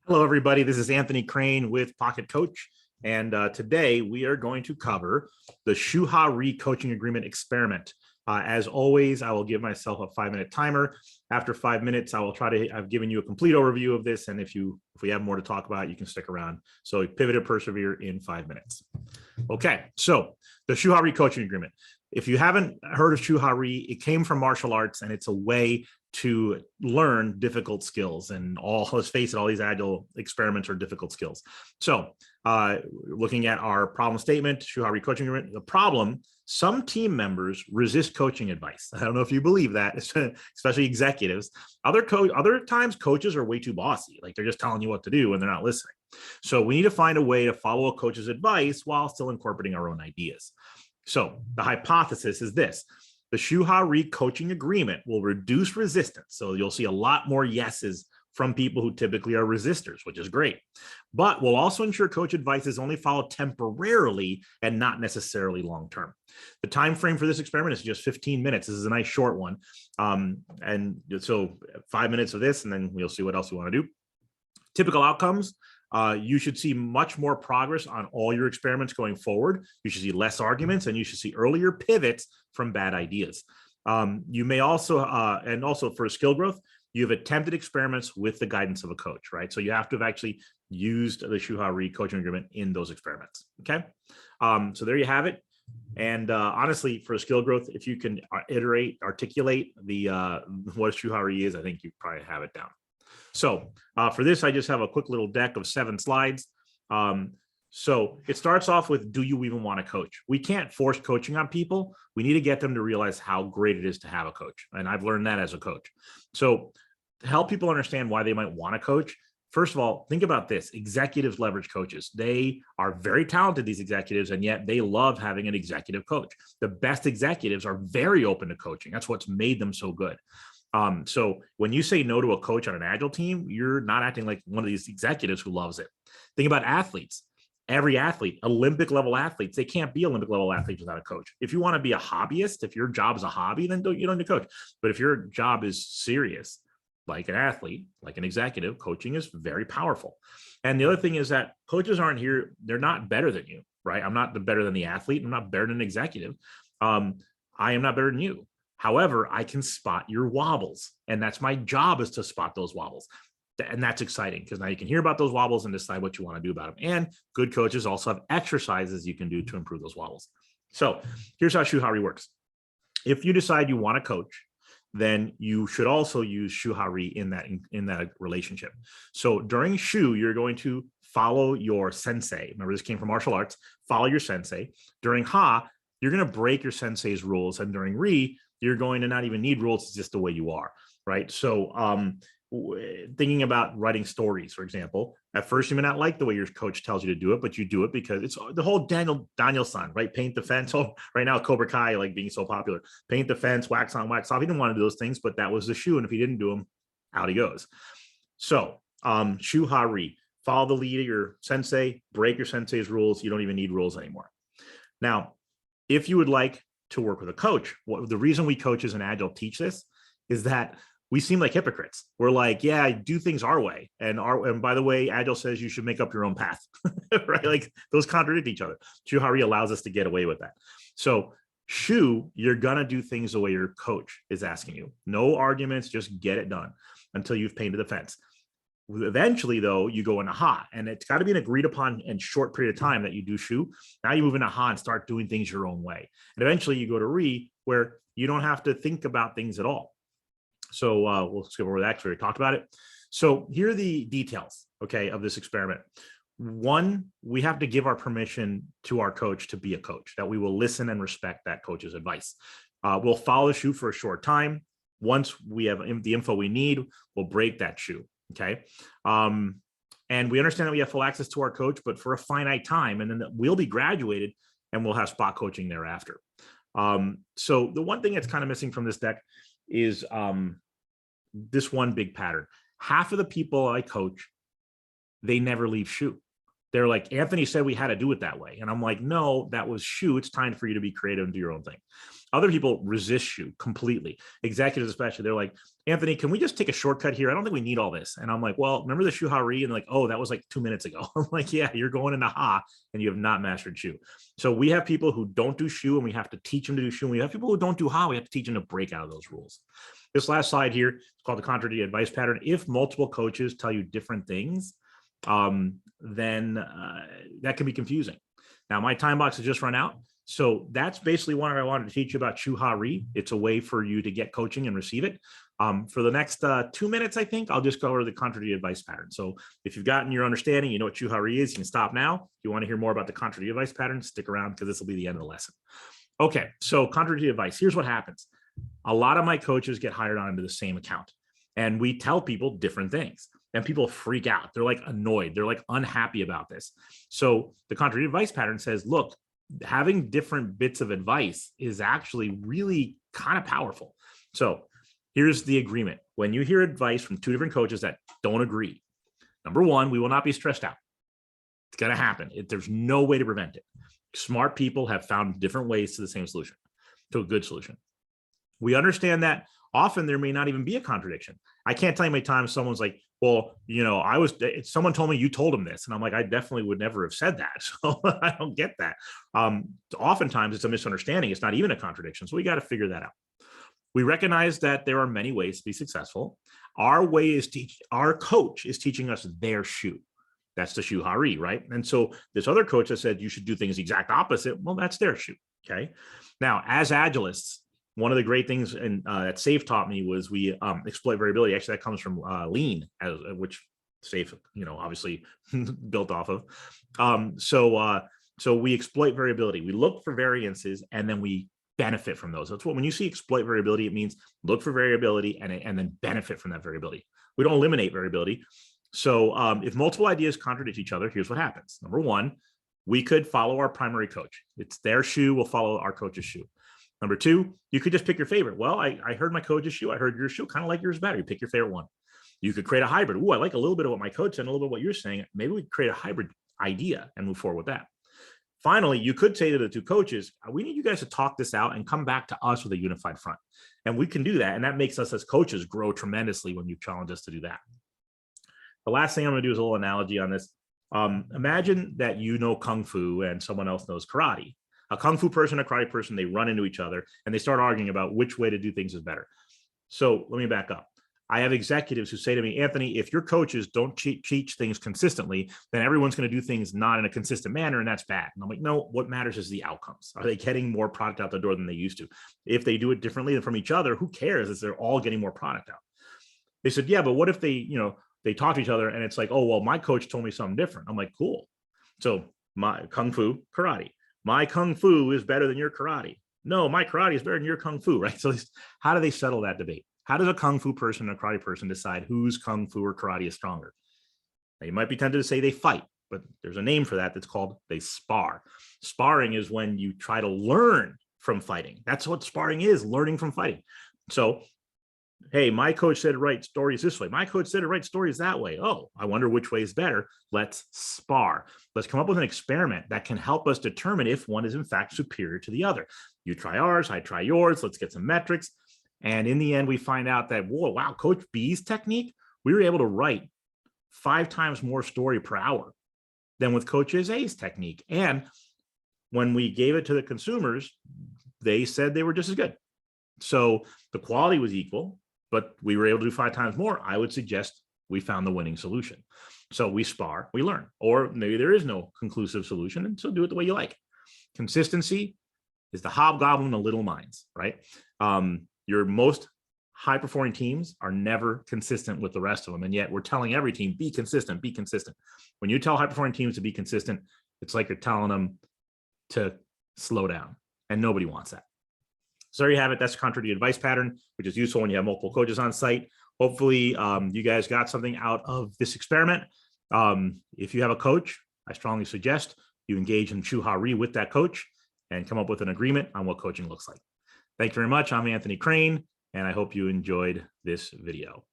Hello, everybody. This is Anthony Crane with Pocket Coach. And today we are going to cover the Shuhari coaching agreement experiment. As always, I will give myself a 5-minute timer. After 5 minutes, I will try to, I've given you a complete overview of this. And if we have more to talk about, you can stick around. So pivot and persevere in 5 minutes. Okay, so the Shuhari coaching agreement. If you haven't heard of Shuhari, it came from martial arts, and it's a way to learn difficult skills. And let's face it, all these agile experiments are difficult skills. So looking at our problem statement, Shuhari coaching agreement, the problem, some team members resist coaching advice. I don't know if you believe that, especially executives. Other times coaches are way too bossy. Like they're just telling you what to do and they're not listening. So we need to find a way to follow a coach's advice while still incorporating our own ideas. So the hypothesis is this: the Shuhari coaching agreement will reduce resistance. So you'll see a lot more yeses from people who typically are resistors, which is great. But will also ensure coach advice is only followed temporarily and not necessarily long-term. The time frame for this experiment is just 15 minutes. This is a nice short one. And so 5 minutes of this, and then we'll see what else we want to do. Typical outcomes. You should see much more progress on all your experiments going forward. You should see less arguments, and you should see earlier pivots from bad ideas. You may also, and also for skill growth, you've attempted experiments with the guidance of a coach, right? So you have to have actually used the Shuhari coaching agreement in those experiments, okay? So there you have it. And honestly, for skill growth, if you can articulate the what Shuhari is, I think you probably have it down. So for this, I just have a quick little deck of 7 slides. So it starts off with, do you even want to coach? We can't force coaching on people. We need to get them to realize how great it is to have a coach. And I've learned that as a coach. So to help people understand why they might want to coach, first of all, think about this. Executives leverage coaches. They are very talented, these executives, and yet they love having an executive coach. The best executives are very open to coaching. That's what's made them so good. So when you say no to a coach on an agile team, you're not acting like one of these executives who loves it. Think about athletes. Every athlete, Olympic level athletes, they can't be Olympic level athletes without a coach. If you want to be a hobbyist, if your job is a hobby, then you don't need a coach. But if your job is serious, like an athlete, like an executive, coaching is very powerful. And the other thing is that coaches aren't here. They're not better than you, right? I'm not better than the athlete. I'm not better than an executive. I am not better than you. However, I can spot your wobbles, and that's my job, is to spot those wobbles. And that's exciting because now you can hear about those wobbles and decide what you want to do about them. And good coaches also have exercises you can do to improve those wobbles. So here's how Shuhari works. If you decide you want to coach, then you should also use Shuhari in that relationship. So during Shu, you're going to follow your sensei. Remember, this came from martial arts. Follow your sensei. During Ha, you're going to break your sensei's rules. And during Ri, you're going to not even need rules. It's just the way you are, right? So thinking about writing stories, for example, at first you may not like the way your coach tells you to do it, but you do it because it's the whole Daniel-san, right? Paint the fence. Oh, right now Cobra Kai, like being so popular, paint the fence, wax on, wax off. He didn't want to do those things, but that was the Shu. And if he didn't do them, out he goes. So Shuhari, follow the lead of your sensei, break your sensei's rules. You don't even need rules anymore. Now, if you would like to work with a coach, the reason we coaches in Agile teach this is that we seem like hypocrites. We're like, yeah, do things our way. And by the way, Agile says you should make up your own path, right? Like those contradict each other. Shuhari allows us to get away with that. So Shu, you're going to do things the way your coach is asking you. No arguments, just get it done until you've painted the fence. Eventually, though, you go into Ha, and it's got to be an agreed upon and short period of time that you do Shu. Now you move into Ha and start doing things your own way. And eventually you go to Ri, where you don't have to think about things at all. So we'll skip over that because we already talked about it. So here are the details, okay, of this experiment. One, we have to give our permission to our coach to be a coach, that we will listen and respect that coach's advice. We'll follow the Shu for a short time. Once we have the info we need, we'll break that Shu. Okay. And we understand that we have full access to our coach, but for a finite time, and then we'll be graduated and we'll have spot coaching thereafter. So the one thing that's kind of missing from this deck is this one big pattern. Half of the people I coach, they never leave Shu. They're like, Anthony said we had to do it that way. And I'm like, no, that was Shu. It's time for you to be creative and do your own thing. Other people resist Shu completely. Executives especially, they're like, Anthony, can we just take a shortcut here? I don't think we need all this. And I'm like, well, remember the Shuhari? And like, oh, that was like 2 minutes ago. I'm like, yeah, you're going into Ha and you have not mastered Shu. So we have people who don't do Shu and we have to teach them to do Shu. And we have people who don't do Ha. We have to teach them to break out of those rules. This last slide here is called the contradictory advice pattern. If multiple coaches tell you different things, then that can be confusing. Now, my time box has just run out. So that's basically what I wanted to teach you about Shuhari. It's a way for you to get coaching and receive it. For the next 2 minutes, I think I'll just cover the contradictory advice pattern. So if you've gotten your understanding, you know what Shuhari is, you can stop now. If you want to hear more about the contradictory advice pattern, stick around because this will be the end of the lesson. Okay, so contradictory advice. Here's what happens. A lot of my coaches get hired onto the same account, and we tell people different things. And people freak out. They're like annoyed. They're like unhappy about this. So the contradictory advice pattern says, look, having different bits of advice is actually really kind of powerful. So here's the agreement. When you hear advice from two different coaches that don't agree, number one, we will not be stressed out. It's going to happen. There's no way to prevent it. Smart people have found different ways to the same solution, to a good solution. We understand that often there may not even be a contradiction. I can't tell you how many times someone's like, well, you know, someone told me you told him this. And I'm like, I definitely would never have said that. So I don't get that. Oftentimes it's a misunderstanding. It's not even a contradiction. So we got to figure that out. We recognize that there are many ways to be successful. Our coach is teaching us their Shu. That's the Shuhari, right? And so this other coach that said you should do things the exact opposite, well, that's their Shu, okay? Now, as agilists, one of the great things that SAFe taught me was we exploit variability. Actually, that comes from Lean, which SAFe, obviously built off of. So we exploit variability. We look for variances and then we benefit from those. That's what, when you see exploit variability, it means look for variability and then benefit from that variability. We don't eliminate variability. So if multiple ideas contradict each other, here's what happens. Number one, we could follow our primary coach. It's their Shu, we'll follow our coach's Shu. Number two, you could just pick your favorite. Well, I heard my coach's Shu. I heard your Shu. Kind of like yours better. You pick your favorite one. You could create a hybrid. Ooh, I like a little bit of what my coach said and a little bit of what you're saying. Maybe we create a hybrid idea and move forward with that. Finally, you could say to the two coaches, we need you guys to talk this out and come back to us with a unified front. And we can do that. And that makes us as coaches grow tremendously when you challenge us to do that. The last thing I'm going to do is a little analogy on this. Imagine that you know Kung Fu and someone else knows karate. A Kung Fu person, a karate person, they run into each other and they start arguing about which way to do things is better. So let me back up. I have executives who say to me, Anthony, if your coaches don't teach things consistently, then everyone's going to do things not in a consistent manner, and that's bad. And I'm like, no, what matters is the outcomes. Are they getting more product out the door than they used to? If they do it differently than from each other, who cares? Is they're all getting more product out. They said, yeah, but what if they talk to each other and it's like, oh, well, my coach told me something different. I'm like, cool. So my Kung Fu, karate. My Kung Fu is better than your karate. No, my karate is better than your Kung Fu, right? So how do they settle that debate? How does a Kung Fu person and a karate person decide whose Kung Fu or karate is stronger? Now, you might be tempted to say they fight, but there's a name for that that's called they spar. Sparring is when you try to learn from fighting. That's what sparring is, learning from fighting. So, hey, my coach said right stories this way. My coach said it right stories that way. Oh, I wonder which way is better. Let's spar. Let's come up with an experiment that can help us determine if one is in fact superior to the other. You try ours, I try yours. Let's get some metrics. And in the end, we find out that, whoa, wow, Coach B's technique, we were able to write 5 times more story per hour than with Coach A's technique. And when we gave it to the consumers, they said they were just as good. So the quality was equal, but we were able to do 5 times more. I would suggest we found the winning solution. So we spar, we learn, or maybe there is no conclusive solution, and so do it the way you like. Consistency is the hobgoblin of little minds, right? Your most high-performing teams are never consistent with the rest of them, and yet we're telling every team, be consistent, be consistent. When you tell high-performing teams to be consistent, it's like you're telling them to slow down, and nobody wants that. So there you have it. That's the contradictory advice pattern, which is useful when you have multiple coaches on site. Hopefully, you guys got something out of this experiment. If you have a coach, I strongly suggest you engage in Shuhari with that coach and come up with an agreement on what coaching looks like. Thank you very much. I'm Anthony Crane, and I hope you enjoyed this video.